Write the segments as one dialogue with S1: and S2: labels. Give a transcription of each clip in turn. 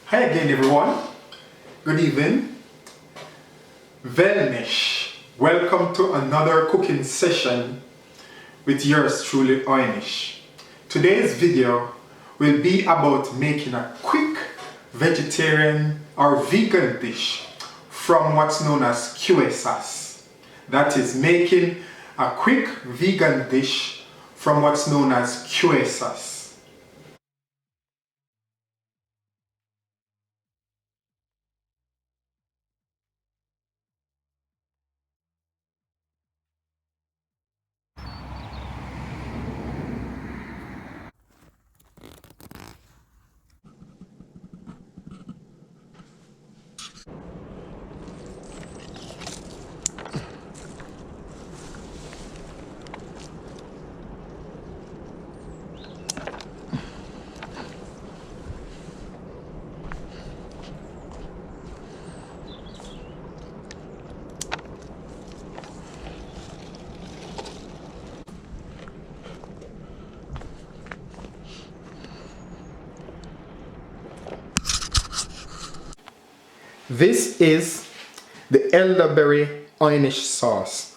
S1: Hi again everyone, good evening, Oy'Nissh. Welcome to another cooking session with yours truly Oy'Nissh. Today's video will be about making a quick vegetarian or vegan dish from what's known as Kiuesas. That is, making a quick vegan dish from what's known as Kiuesas. This is the Elderberry Oynish sauce.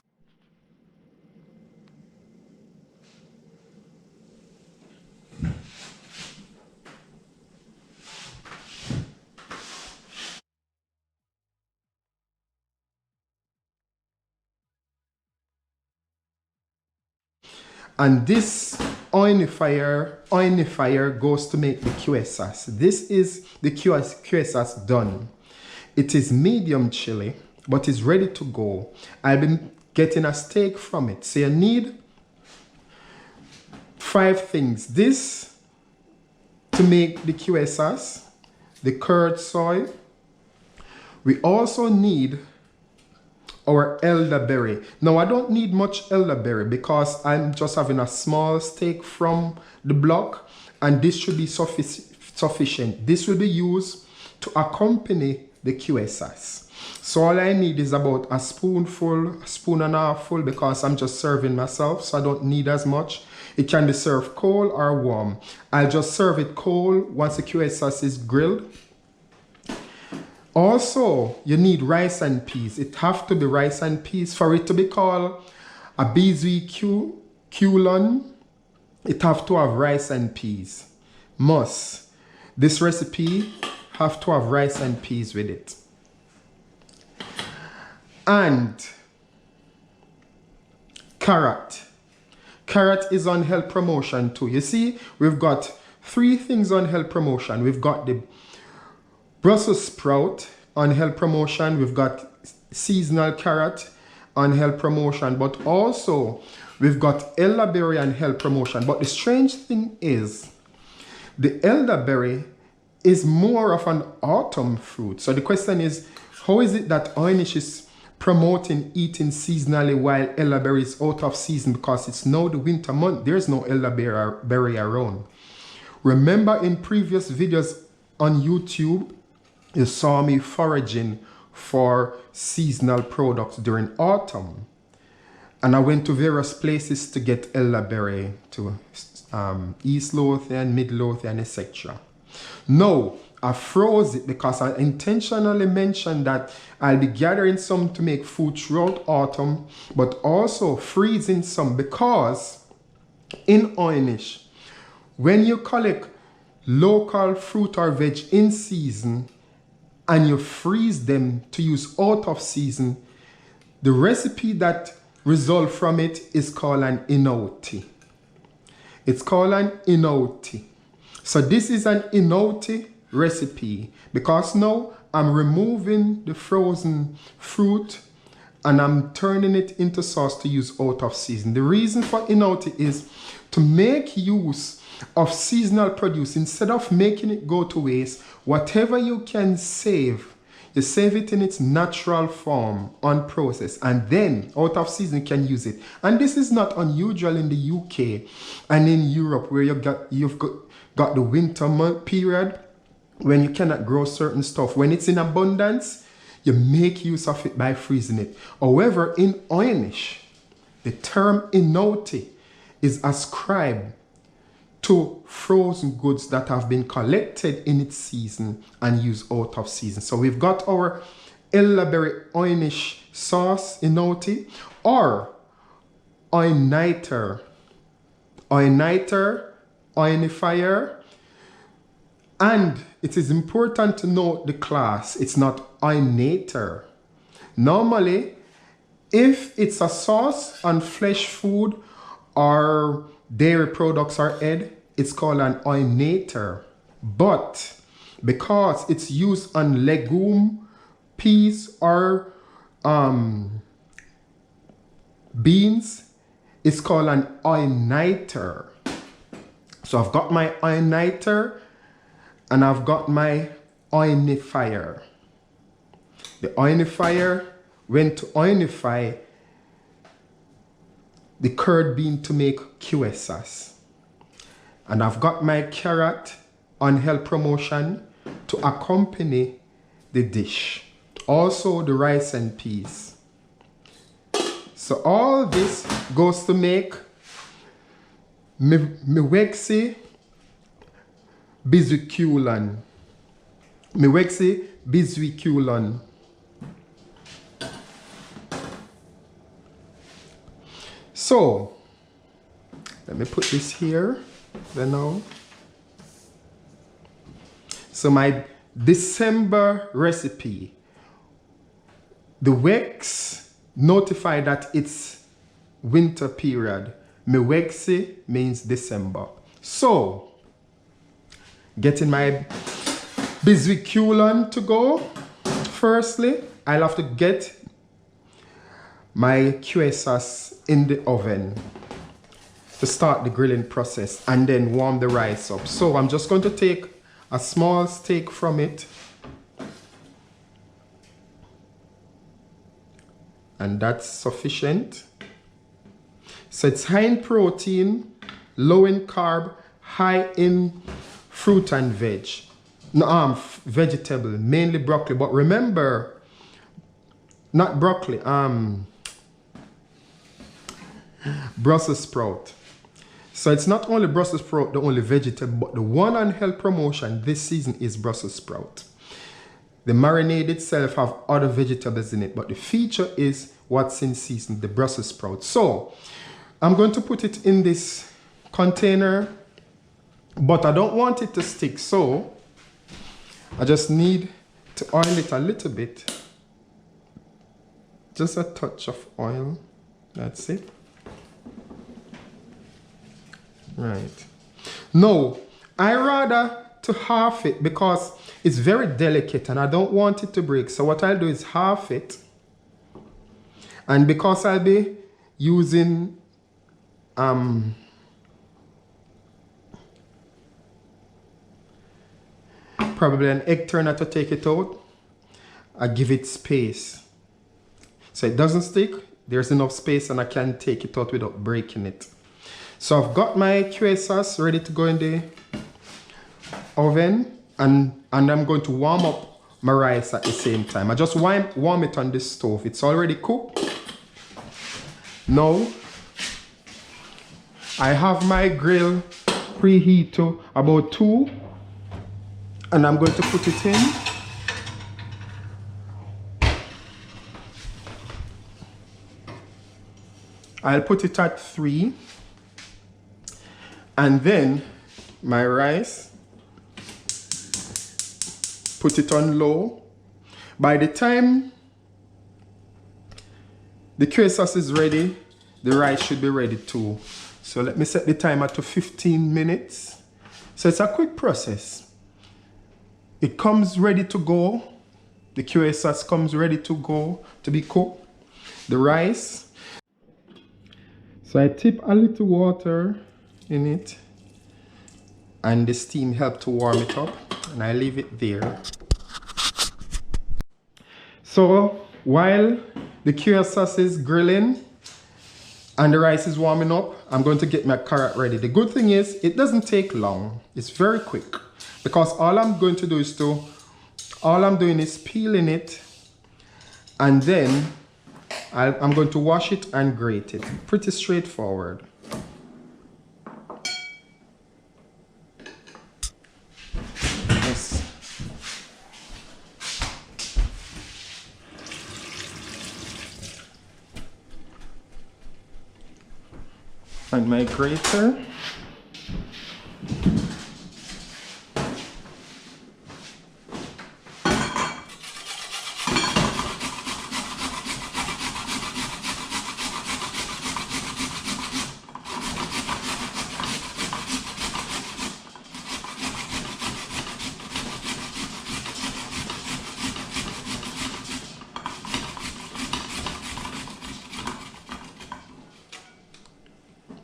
S1: And this Oynifier goes to make the Kiuesas. This is the Kiuesas done. It is medium chili, but it's ready to go. I've been getting a steak from it. So you need 5 things. This to make the Kiuesas, the curd soy. We also need our elderberry. Now I don't need much elderberry because I'm just having a small steak from the block, and this should be sufficient. This will be used to accompany the Kiuesas. So all I need is about a spoonful, a spoon and a half full, because I'm just serving myself, so I don't need as much. It can be served cold or warm. I'll just serve it cold once the Kiuesas is grilled. Also, you need rice and peas. It have to be rice and peas. For it to be called a Bézwekiuelon, it have to have rice and peas. Must. This recipe have to have rice and peas with it. And carrot. Carrot is on health promotion too. You see, we've got 3 things on health promotion. We've got the Brussels sprout on health promotion. We've got seasonal carrot on health promotion. But also, we've got elderberry on health promotion. But the strange thing is, the elderberry is more of an autumn fruit. So the question is, how is it that Oy'Nissh is promoting eating seasonally while elderberry is out of season, because it's now the winter month? There's no elderberry around. Remember, in previous videos on YouTube, you saw me foraging for seasonal products during autumn. And I went to various places to get elderberry, to East Lothian, Mid Lothian, etc. No, I froze it because I intentionally mentioned that I'll be gathering some to make food throughout autumn, but also freezing some, because in Oy'Nissh, when you collect local fruit or veg in season and you freeze them to use out of season, the recipe that results from it is called an inouti. It's called an inouti. So this is an inouti recipe, because now I'm removing the frozen fruit and I'm turning it into sauce to use out of season. The reason for inouti is to make use of seasonal produce. Instead of making it go to waste, whatever you can save, you save it in its natural form, unprocessed, and then out of season you can use it. And this is not unusual in the UK and in Europe, where you've got the winter month period when you cannot grow certain stuff. When it's in abundance, you make use of it by freezing it. However, in Oy'Nissh, the term inouti is ascribed to frozen goods that have been collected in its season and used out of season. So we've got our Elderberry Oynish sauce inoti, or Oynitor, Oynifier, and it is important to note the class. It's not Oynitor. Normally, if it's a sauce on flesh food or dairy products or egg, it's called an Oynitor. But because it's used on legume, peas, or beans, it's called an Oynitor. So I've got my Oynitor and I've got my Oynifier. The Oynifier went to oynify the curd bean to make Kiuesas. And I've got my carrot on health promotion to accompany the dish. Also the rice and peas. So all this goes to make Mi-wexhi Bézwekiuelon. Mi-wexhi Bézwekiuelon. So let me put this here then now. So my December recipe, the Wex notify that it's winter period. Mi-wexhi means December. So getting my Bézwekiuelon to go, firstly I'll have to get my Kiuesas in the oven to start the grilling process and then warm the rice up. So I'm just going to take a small steak from it and that's sufficient. So it's high in protein, low in carb, high in fruit and veg. No, vegetable, mainly broccoli, but remember, not broccoli, Brussels sprout. So it's not only Brussels sprout, the only vegetable, but the one on health promotion this season is Brussels sprout. The marinade itself have other vegetables in it, but the feature is what's in season, the Brussels sprout. So I'm going to put it in this container, but I don't want it to stick, so I just need to oil it a little bit. Just a touch of oil. That's it. Right. No, I rather to half it because it's very delicate and I don't want it to break. So what I'll do is half it. And because I'll be using probably an egg turner to take it out, I give it space. So it doesn't stick, there's enough space and I can take it out without breaking it. So I've got my Kiuesas ready to go in the oven and I'm going to warm up my rice at the same time. I just warm it on the stove. It's already cooked. Now I have my grill preheat to about 2 and I'm going to put it in. I'll put it at 3 and then my rice, put it on low. By the time the Kiuesas is ready, the rice should be ready too. So let me set the timer to 15 minutes. So it's a quick process. It comes ready to go. The Kiuesas comes ready to go, to be cooked. The rice. So I tip a little water in it and the steam helps to warm it up and I leave it there. So while the Kiuesas is grilling and the rice is warming up, I'm going to get my carrot ready. The good thing is it doesn't take long. It's very quick because all I'm doing is peeling it and then I'm going to wash it and grate it. Pretty straightforward. and my grater.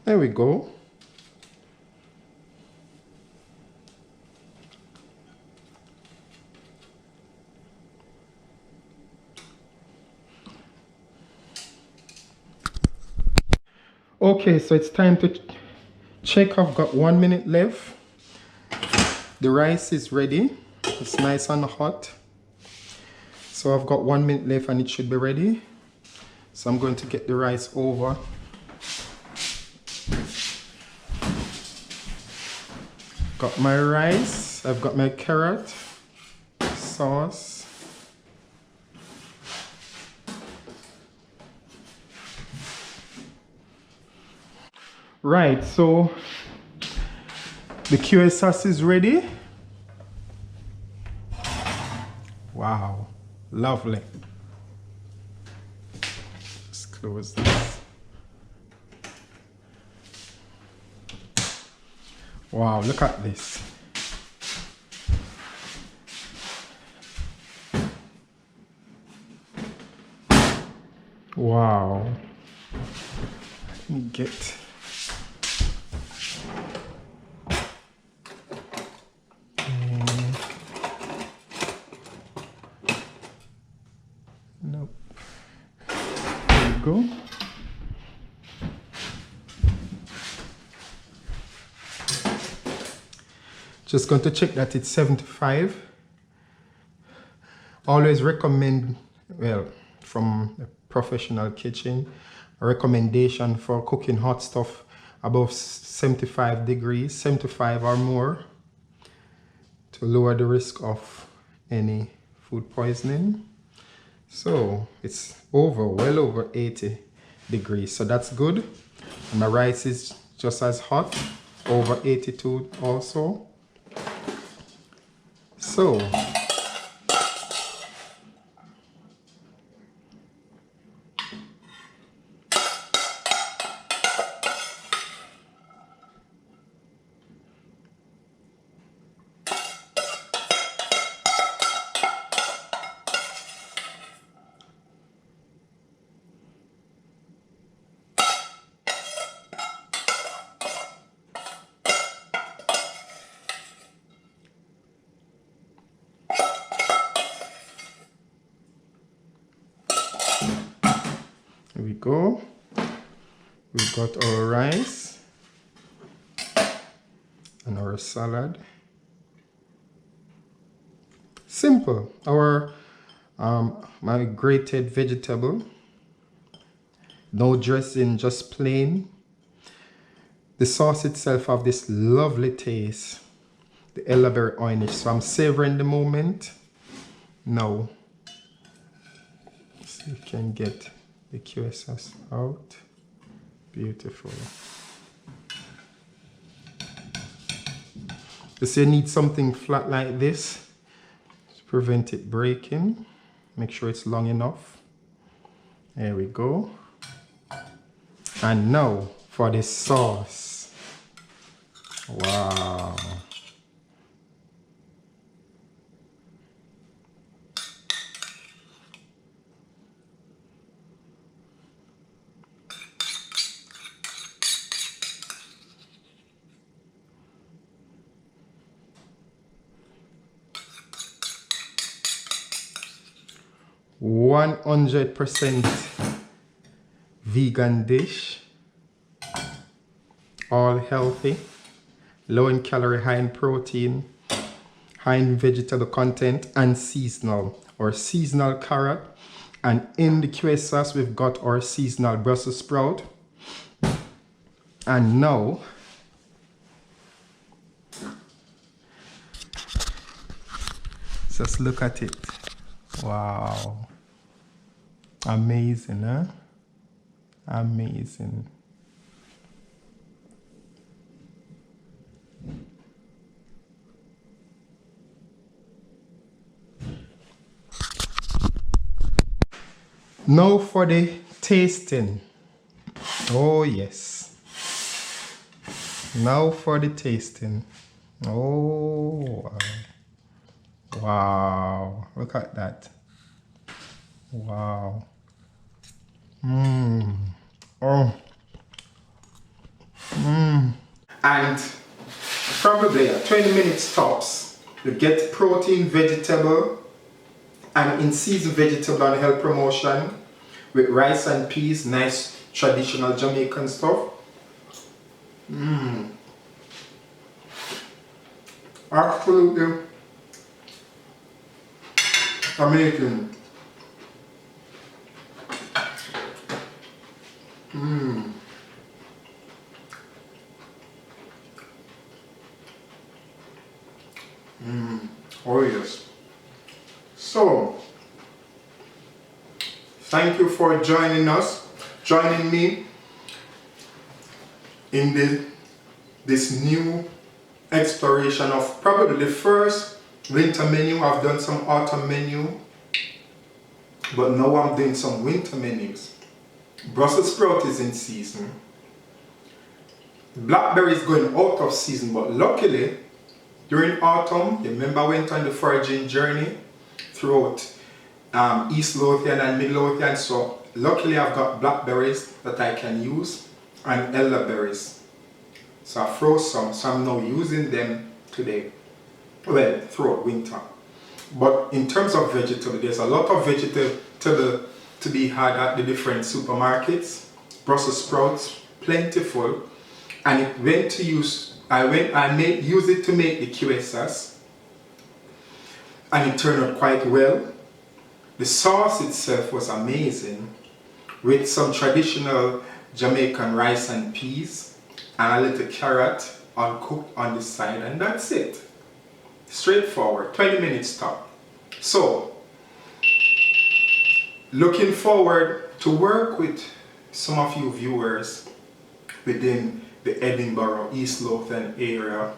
S1: There we go. Okay, so it's time to check. I've got 1 minute left. The rice is ready. It's nice and hot. So I've got 1 minute left and it should be ready. So I'm going to get the rice over. Got my rice, I've got my carrot, sauce, right, so the Kiuesas is ready. Wow, lovely. Just close this. Wow, look at this. Wow. Let me get. Nope. There you go. Just going to check that it's 75. Always recommend, well, from a professional kitchen, a recommendation for cooking hot stuff above 75 degrees, 75 or more, to lower the risk of any food poisoning. So it's well over 80 degrees, so that's good. And my rice is just as hot, over 82 also. So here we go. We've got our rice and our salad. Simple. Our my grated vegetable. No dressing, just plain. The sauce itself have this lovely taste. The Elderberry Oynish. So I'm savoring the moment. Now, so you can get the Kiuesas out. Beautiful. So you need something flat like this to prevent it breaking. Make sure it's long enough. There we go. And now for the sauce. Wow. %100% vegan dish, all healthy, low in calorie, high in protein, high in vegetable content, and seasonal. Or seasonal carrot, and in the Kiuesas we've got our seasonal Brussels sprout. And now just look at it. Wow. Amazing, huh? Amazing. Now for the tasting. Oh yes. Now for the tasting. Oh wow. Look at that. Wow. Oh. And probably at 20 minutes tops, you get protein, vegetable, and in season vegetable and health promotion with rice and peas, nice traditional Jamaican stuff. Absolutely amazing. Oh yes. So, thank you for joining me in this new exploration of probably the first winter menu. I've done some autumn menu, but now I'm doing some winter menus. Brussels sprout is in season. Blackberry is going out of season, but luckily during autumn, you remember I went on the foraging journey throughout East Lothian and Mid Lothian, so luckily I've got blackberries that I can use and elderberries. So I froze some, so I'm now using them today, well, throughout winter. But in terms of vegetable, there's a lot of vegetable to be had at the different supermarkets. Brussels sprouts, plentiful, and it went to use. I use it to make the Kiuesas, and it turned out quite well. The sauce itself was amazing, with some traditional Jamaican rice and peas and a little carrot uncooked on the side, and that's it. Straightforward, 20 minutes top. So, looking forward to work with some of you viewers within the Edinburgh, East Lothian area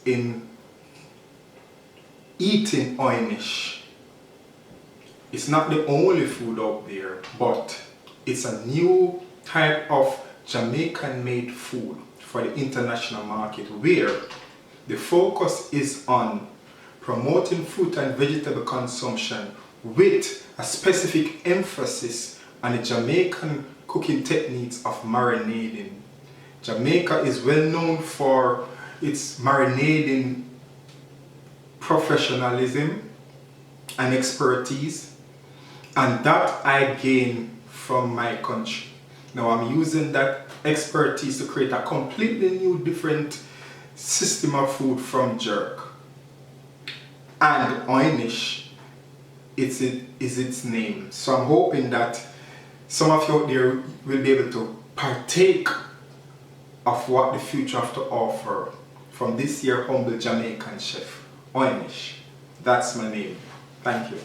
S1: in eating Oy'Nissh. It's not the only food out there, but it's a new type of Jamaican made food for the international market, where the focus is on promoting fruit and vegetable consumption with a specific emphasis on the Jamaican cooking techniques of marinating. Jamaica is well known for its marinating professionalism and expertise, and that I gain from my country. Now I'm using that expertise to create a completely new, different system of food from jerk. And Oy'Nissh is its name. So I'm hoping that some of you out there will be able to partake of what the future have to offer from this year humble Jamaican chef, Oy'Nissh. That's my name. Thank you.